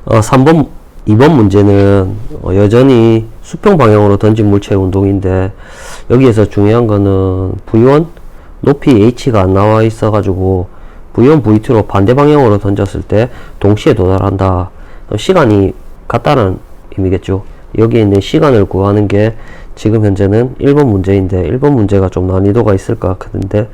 3번, 2번 문제는 여전히 수평 방향으로 던진 물체의 운동인데, 여기에서 중요한 거는 V1 높이 H가 안 나와 있어 가지고 V1, V2로 반대 방향으로 던졌을 때 동시에 도달한다. 시간이 같다는 의미겠죠. 여기에 있는 시간을 구하는 게 지금 현재는 1번 문제인데, 1번 문제가 좀 난이도가 있을 것 같은데,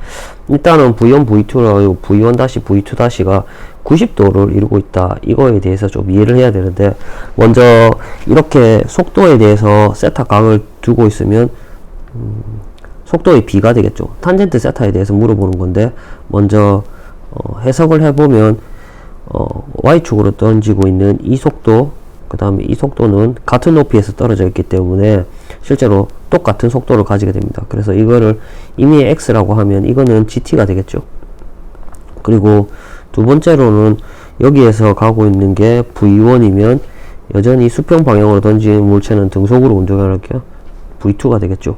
일단은 V1, V2로 V1-V2-가 90도를 이루고 있다. 이거에 대해서 좀 이해를 해야 되는데, 먼저 이렇게 속도에 대해서 세타 각을 두고 있으면 속도의 B가 되겠죠. 탄젠트 세타에 대해서 물어보는 건데, 먼저 해석을 해보면 Y축으로 던지고 있는 이 속도, 그 다음에 이 속도는 같은 높이에서 떨어져 있기 때문에 실제로 똑같은 속도를 가지게 됩니다. 그래서 이거를 임의의 X라고 하면 이거는 GT가 되겠죠. 그리고 두 번째로는 여기에서 가고 있는 게 V1이면 여전히 수평 방향으로 던진 물체는 등속으로 운동하니까 V2가 되겠죠.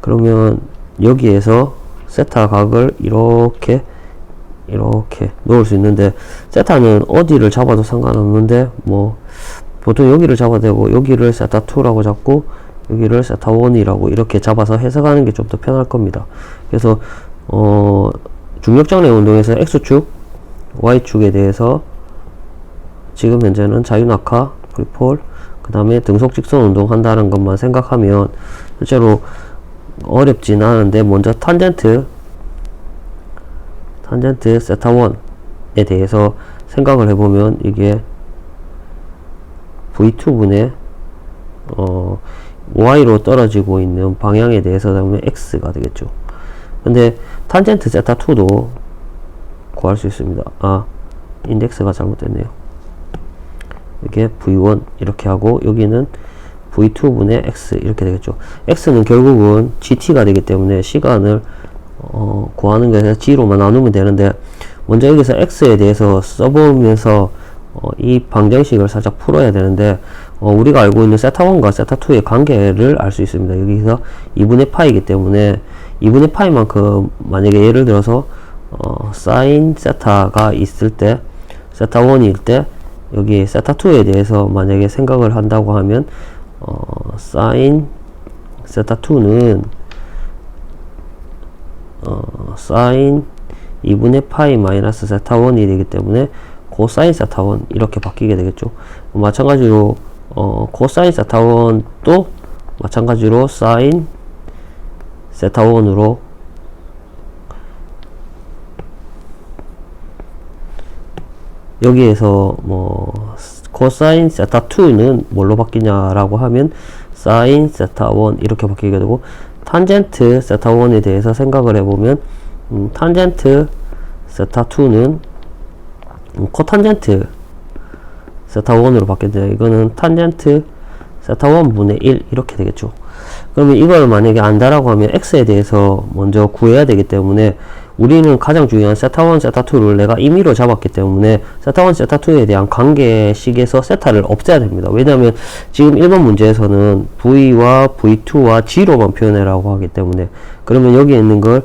그러면 여기에서 세타 각을 이렇게 놓을 수 있는데, 세타는 어디를 잡아도 상관없는데 뭐 보통 여기를 잡아야 되고, 여기를 세타 2라고 잡고 여기를 세타 1이라고 이렇게 잡아서 해석하는 게 좀 더 편할 겁니다. 그래서 중력장래 운동에서 X축, Y축에 대해서 지금 현재는 자유낙하, 프리폴, 그 다음에 등속 직선 운동 한다는 것만 생각하면 실제로 어렵진 않은데, 먼저 탄젠트 세타 1에 대해서 생각을 해보면 이게 V2분의 Y로 떨어지고 있는 방향에 대해서 하면 X가 되겠죠. 근데 탄젠트 세타 2도 구할 수 있습니다. 인덱스가 잘못됐네요. 이게 V1 이렇게 하고, 여기는 V2분의 X 이렇게 되겠죠. X는 결국은 GT가 되기 때문에 시간을 구하는 것에서 G로만 나누면 되는데, 먼저 여기서 X에 대해서 써보면서 이 방정식을 살짝 풀어야 되는데, 우리가 알고 있는 세타1과 세타2의 관계를 알 수 있습니다. 여기서 2분의 파이기 때문에 2분의 파이만큼, 만약에 예를 들어서 사인 세타가 있을 때, 세타1일 때 여기 세타2에 대해서 만약에 생각을 한다고 하면 사인 세타2는 사인 2분의 파이 마이너스 세타1이 되기 때문에 코사인 세타1 이렇게 바뀌게 되겠죠. 마찬가지로 코사인 세타1도 마찬가지로 사인 세타1으로 여기에서 뭐 코사인 세타2는 뭘로 바뀌냐라고 하면 사인 세타1 이렇게 바뀌게 되고, 탄젠트 세타1에 대해서 생각을 해보면 탄젠트 세타2는 코탄젠트 세타1으로 바뀌는데, 이거는 탄젠트 세타1 분의 1 이렇게 되겠죠. 그러면 이걸 만약에 안다라고 하면 X에 대해서 먼저 구해야 되기 때문에, 우리는 가장 중요한 세타1, 세타2를 내가 임의로 잡았기 때문에 세타1, 세타2에 대한 관계식에서 세타를 없애야 됩니다. 왜냐하면 지금 1번 문제에서는 V와 V2와 G로만 표현해라고 하기 때문에, 그러면 여기에 있는 걸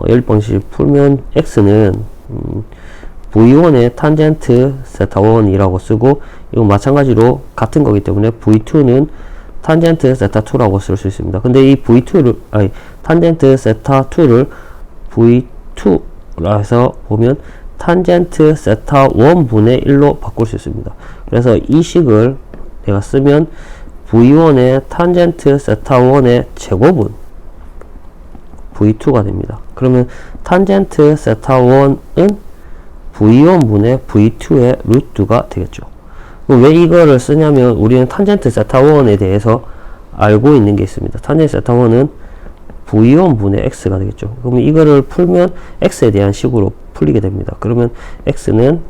연립방식 풀면 X는 V1의 탄젠트 세타1이라고 쓰고, 이건 마찬가지로 같은 거기 때문에 V2는 탄젠트 세타2라고 쓸 수 있습니다. 근데 이 V2를, 탄젠트 세타2를 V2라 해서 보면 탄젠트 세타1 분의 1로 바꿀 수 있습니다. 그래서 이 식을 내가 쓰면 V1의 탄젠트 세타1의 제곱은 V2가 됩니다. 그러면 탄젠트 세타1은 V1 분의 V2의 루트가 되겠죠. 왜 이거를 쓰냐면, 우리는 탄젠트 세타1에 대해서 알고 있는 게 있습니다. 탄젠트 세타1은 V1 분의 X가 되겠죠. 그러면 이거를 풀면 X에 대한 식으로 풀리게 됩니다. 그러면 X는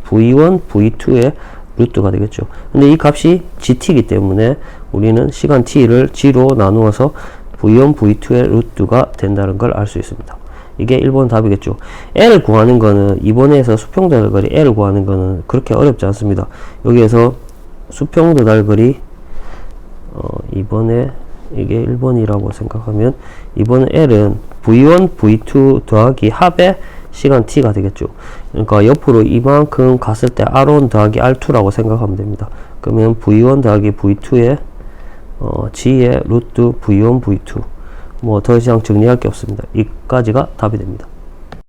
V1, V2의 루트가 되겠죠. 근데 이 값이 GT이기 때문에 우리는 시간 T를 G로 나누어서 V1, V2의 루트가 된다는 걸 알 수 있습니다. 이게 1번 답이겠죠. L 구하는 거는, 이번에서 수평 도달거리 L 구하는 거는 그렇게 어렵지 않습니다. 여기에서 수평 도달거리 이번에 이게 1번이라고 생각하면, 이번 L은 V1, V2 더하기 합의 시간 t가 되겠죠. 그러니까 옆으로 이만큼 갔을 때 r1 더하기 r2라고 생각하면 됩니다. 그러면 v1 더하기 v2의 g의 루트 v1 v2 뭐 더 이상 정리할 게 없습니다. 이까지가 답이 됩니다.